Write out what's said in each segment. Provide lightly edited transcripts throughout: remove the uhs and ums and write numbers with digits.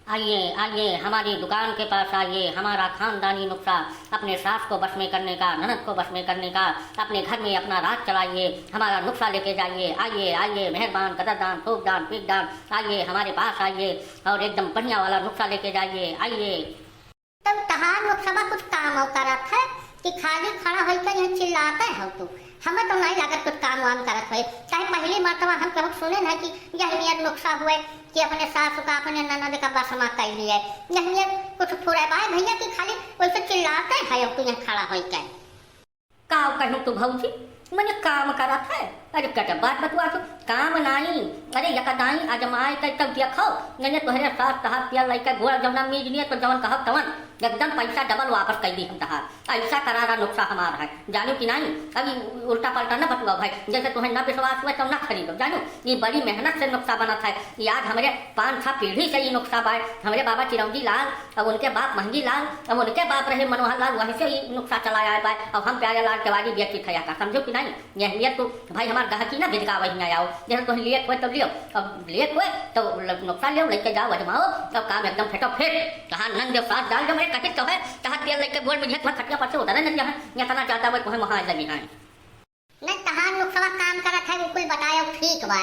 आइए आइए हमारी दुकान के पास आइए। हमारा खानदानी नुस्खा अपने सास को बस में करने का, ननद को बस में करने का, अपने घर में अपना राज चलाइए। हमारा नुस्खा लेके जाइए। आइए आइए, मेहरबान, कदरदान, खूबदान, पीकदान, आइए हमारे पास आइए और एकदम बढ़िया वाला नुस्खा लेके जाइए। आइए। तब तहार लोकसभा कुछ काम करत है कि खाली खड़ा होकर यहाँ चिल्लाते हो तू। हमें तो नहीं लागत कुछ काम वाम करत है। चाहे पहली मर्तबा हम कभी सुने ना कि यह नियत नुस्खा हुए कि अपने सास का अपने ननद का बसमा कर लिए। यह नियत कुछ फुरे बाय भैया कि खाली वैसे चिल्लाते है तू यहाँ खड़ा होकर। का कहूँ तू भौजी मैंने काम करत है। अरे कट बात बतुआ तू काम नहीं। अरे यकदाई अजमाए तब देखो मैंने तुम्हारे साथ तहार पिया लड़का गोड़ जमुना मीज लिए तो जवन कहब तवन एकदम पैसा डबल वापस कर दी हम तहार। ऐसा करारा नुस्खा हमारा है, जानो कि नहीं। अभी उल्टा पलटा न बतुआ भाई, जैसे तुम्हें न विश्वास हुआ तो न खरीदो। जानो ये बड़ी मेहनत से नुस्खा बना था। याद हमारे 5-6 पीढ़ी से ये नुस्खा बाय। हमारे बाबा चिरौंजी लाल, अब उनके बाप महंगी लाल, अब उनके बाप रहे मनोहर लाल, वहीं से ये नुस्खा चलाया है बाय। अब हम प्यारे लाल तिवारी व्यक्ति थया का, समझो कि नहीं। यह लिए तो भाई हमारे गहकी ना भिजका वही आओ। जैसे तुम लिए हुए तो लियो, अब लिए हुए तो नुस्खा लियो, लेके जाओ अजमाओ, तब काम एकदम फेटो फेट। कहाँ नंद देव साथ डाल दो मेरे कथित तो है, कहाँ तेल लेके गोल में झटपट खटिया पर से उतरे न जहाँ यहाँ तना जाता है कोई वहाँ लगी है। नहीं तहार लोकसभा काम करत है बिल्कुल बतायो ठीक बा,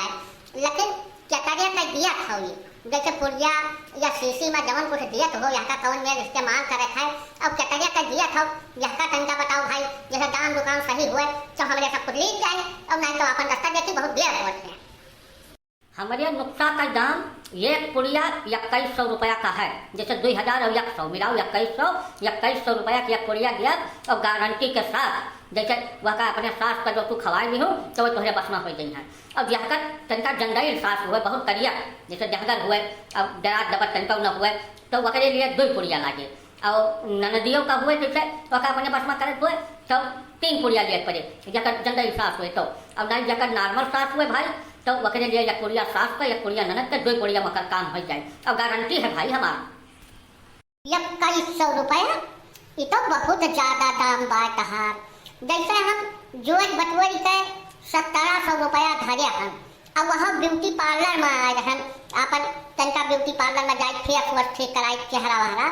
लेकिन क्या करिए का दिया था ये जैसे पुर्जा या शीशी में जवन कुछ दिया हो यहाँ का कौन में इस्तेमाल करे है। अब क्या करिए का दिया था यहाँ का तनका बताओ भाई। जैसे दाम दुकान सही हुए तो हमारे सब कुछ लीक जाए, और नहीं तो अपन रास्ता देखी बहुत देर होते हैं। हमारे नुस्खा का दाम एक पुड़िया 2100 रुपया का है। जैसे 2000 और 100 मिलाओ 2100 रुपया की एक पुड़िया दिया और गारंटी के साथ। जैसे वह का अपने सास का जो तू खवाए भी हो तो वो तुम्हारे बस में हो गई है। अब यहाँ का तनका जंगल सास हुए बहुत करिया, जैसे जंगल हुए अब दराज दबर तनका न हुए तो वह लिए 2 पुड़िया लागे। और ननदियों का हुए जैसे वह अपने बस में करत हुए तो 3 पुड़िया लिए पड़े। जकर जंगल सास हुए तो अब नहीं जकर नॉर्मल सास हुए भाई तो वकरे लिए 1 पुड़िया सास का 1 पुड़िया ननद का 2 पुड़िया मकर काम हो जाए। अब गारंटी है भाई हमारा। 2100 रुपया ये तो बहुत ज्यादा दाम बा तहार। जैसे हम जोड़ बटवरी के 1700 रुपया धरे हम, अब वहाँ ब्यूटी पार्लर में आए हम अपन तनका ब्यूटी पार्लर में जाए फेस वॉश ठीक कराए चेहरा वहरा।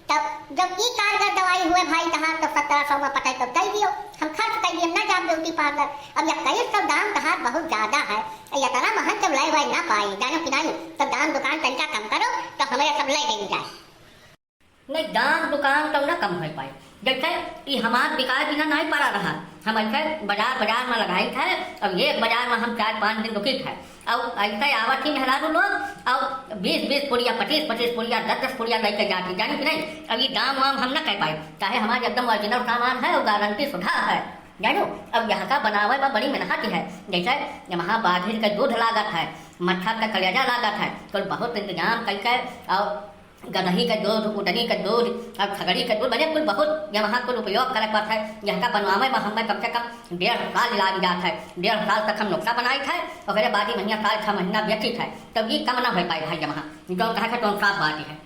तब जब ये कारगर दवाई हुए भाई तहार तो 1700 में पटाई तो दे दियो, हम खर्च कर दिए ना जा ब्यूटी पार्लर। अब 2100 दाम तहार बहुत ज्यादा है। इतना महंग जब लाई वाई ना पाई जानो कि नहीं तो दाम दुकान तनका कम करो तो हमें सब ले देंगे जाए। नहीं दाम दुकान तो ना कम हो पाए। जैसे ये हमार बिकाय बिना नहीं पड़ा रहा। हम ऐसे बाजार में लगाई थे। अब एक बाजार में हम 4-5 दिन रुकी थे। अब ऐसे आवत ही मेहरारू लोग अब 20-20 पुड़िया 25-25 पुड़िया 10-10 पुड़िया लेके जाती जानी कि नहीं। अब ये दाम वाम हम ना कह पाए, चाहे हमारे एकदम ओरिजिनल सामान है और गारंटी सुधा है जानो। अब यहाँ का बनावे में बड़ी मेहनत है। जैसे वहाँ बाधिर का दूध लागत है, मच्छर का कलेजा लागत है, तो बहुत इंतजाम करके और गदही का दूध, उटनी का दूध और खगड़ी का दूध बने कुल बहुत यहाँ कुल उपयोग करे पड़ता है। यहाँ का बनवावे में हमें कम से कम 1.5 साल लाग जाता है। 1.5 साल तक हम नुस्खा बनाई थे और फिर बाद ही महीना साल 6 महीना बेची थे। तब ये कम ना हो पाए भाई वहाँ जो कहा था तो साफ बात है।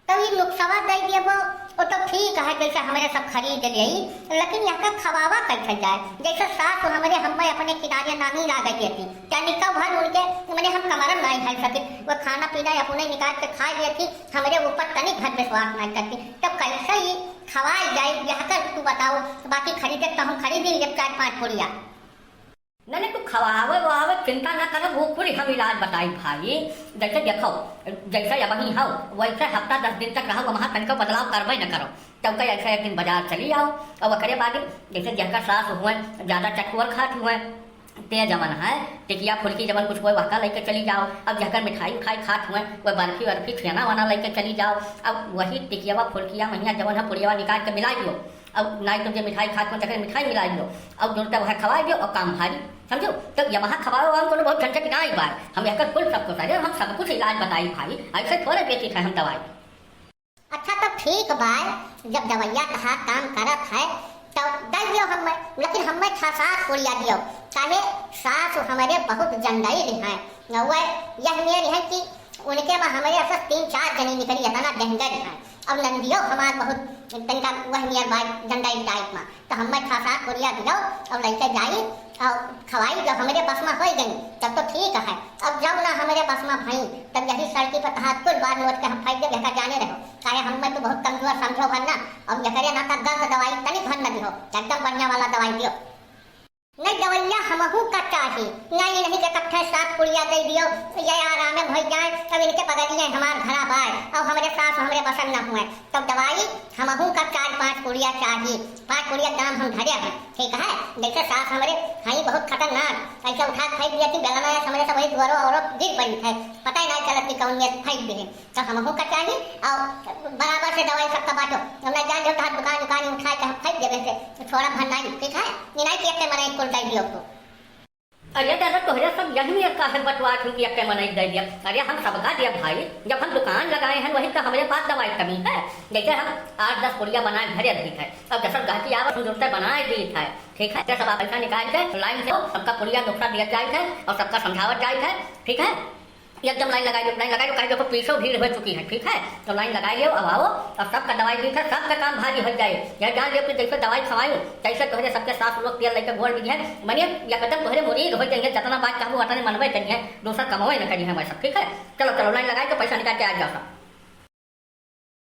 तब ये नुस्खा दे दिए वो तो ठीक है जैसे हमारे सब खरीद यही, लेकिन यहाँ का खवावा कैसे जाए। जैसे सास हमारे हमें अपने किनारे नानी ला गई थी क्या निका भर उनके मैंने हम कमरम नहीं खाई सके। वो खाना पीना अपने निकाल के खा गई थी, हमारे ऊपर तनिक घर विश्वास नहीं करती। तब कैसे ही खवाई जाए यहाँ का तू बताओ। बाकी खरीदे तो हम खरीद ही 4-5 पुड़िया। नहीं तू खवावे वहावे चिंता ना करो, वो पूरी हम इलाज बताई भाई। जैसे देखो जैसे अब ही हो वैसे हफ्ता 10 दिन तक रहो वहाँ तनिक बदलाव करवे न करो। तब कहीं ऐसा एक दिन बाजार चली आओ और वकरे बाद जैसे जहका सास हुए ज़्यादा चटकुर खाते हुए ते जमन है टिकिया फुल्की जमन कुछ कोई वहका लेकर चली जाओ। अब जहकर मिठाई उठाई खात हुए वह बर्फी वर्फी खाना वाना लेकर चली जाओ। अब वही टिकियावा फुल्किया महिया जमन है पुड़ियावा निकाल के मिला दियो। अब नहीं तुम जो मिठाई खाते हुए जगह मिठाई मिला दियो, अब जो वह खवा दियो और काम भारी समझो। तब यहाँ खवाओ हम को बहुत झंझट ना बार हम यहाँ कुल सब कुछ हम सब कुछ इलाज बताई भाई। ऐसे थोड़े बेची थे हम दवाई। अच्छा तो ठीक भाई, जब दवाइया कहा काम करत है तो दे दियो हमें, लेकिन हमें 6-7 पुड़िया दियो। चाहे सास हमारे बहुत जंडाई है यह मेरी है कि उनके में हमारे ऐसा 3-4 जनी निकली इतना डेंजर है। अब नंदियों हमारे बहुत तनका वह नियर भाई जंडाई टाइप में तो हमें 6-7 पुड़िया दियो और लेके जाई और खवाई जब हमारे बस में हो गई तब तो ठीक है। अब जब ना हमारे बस में भई तब यही सड़की पर तहार कुल बार नोट के हम फाइट दे लेकर जाने रहो काहे हम में तो बहुत कमजोर समझो भरना और यकरे ना का गंद दवाई तनी भर न दियो एकदम बढ़िया वाला दवाई दियो नहीं दवैया हमहू का चाही नहीं के कट्ठे साथ पुड़िया दे दियो ये आराम में भई जाए तब इनके पगड़िए हमार घरा बाय और हमारे सास हमरे पसंद न हुए तब दवाई हमहू का 4-5 पुड़िया चाही 5 पुड़िया दाम हम धरे हैं ठीक है। जैसे सास हमारे हई बहुत खतरनाक ऐसे उठा फेंक दिया थी बेलना हमारे सब वही द्वारो और गिर पड़ी है पता ही नहीं चलत कि कौन में फेंक दी तो हमहू का चाही और बराबर से दवाई सबका बांटो हमने जान जो दुकान दुकान उठा के हम फेंक देवे से थोड़ा भरनाई ठीक है नहीं कि एक मने कुल दे दियो को अरे दादा तोहरे सब यही एक काहे बटवा थी कि एक मनाई दे दिया। अरे हम सबका दिया भाई जब हम दुकान लगाए हैं वही तो हमारे पास दवाई कमी है। जैसे हम 8-10 पुड़िया बनाए घरे दी है अब जैसा गाची आवत हम जोड़ते बनाए दी है ठीक है। सब पैसा निकाल के लाइन से सबका पुड़िया नुकसा दिया जाए है और सबका समझावत जाए है ठीक है। एकदम लाइन लगाई कहीं देखो पीछे भीड़ हो चुकी है ठीक है तो लाइन लगाई लो अब आओ और सबका दवाई दी है सबका काम भारी हो जाए यह जान लियो कि जैसे दवाई खवाई तैसे तोहरे सबके साथ लोग तेल लेकर गोड़ भी है मनिए या कदम तोहरे मुरीद हो जाएंगे जितना बात चाहूँ उतना मनवे करिए दूसरा कमवे न करिए हमारे सब ठीक है। चलो लाइन लगाए तो पैसा निकाल के आ जाओ सब।